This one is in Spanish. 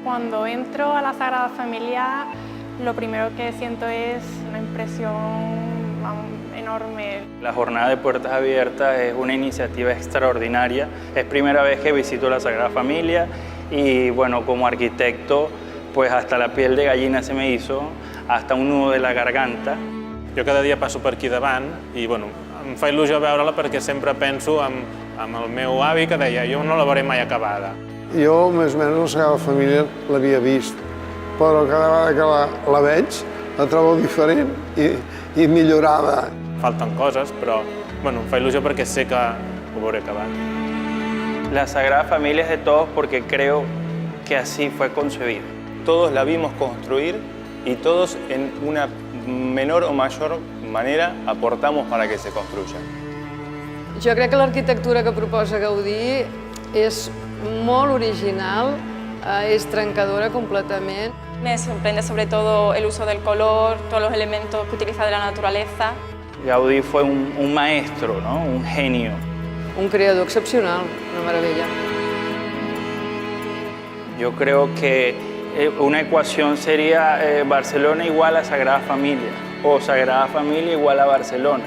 Cuando entro a la Sagrada Familia, lo primero que siento es una impresión enorme. La jornada de puertas abiertas es una iniciativa extraordinaria. Es primera vez que visito la Sagrada Familia y bueno, como arquitecto, pues hasta la piel de gallina se me hizo, hasta un nudo de la garganta. Jo cada dia passo per aquí davant i bueno, em fa il·lusió veure-la perquè sempre penso en el meu avi que deia jo no la veuré mai acabada. Jo, més o menys, la Sagrada Família l'havia vist, però cada vegada que la veig la trobo diferent i millorada. Falten coses, però bueno, em fa il·lusió perquè sé que ho veuré acabat. La Sagrada Familia es de todos porque creo que así fue concebida. Todos la vimos construir y todos en una menor o mayor manera aportamos para que se construya. Jo crec que l'arquitectura que proposa Gaudí és molt original, és trencadora completament. Me sorprende sobre todo el uso del color, todos los elementos que utiliza de la naturaleza. Gaudí fue un maestro, ¿no? Un genio. Un creador excepcional, una meravella. Yo creo que una ecuación sería Barcelona igual a Sagrada Familia o Sagrada Familia igual a Barcelona.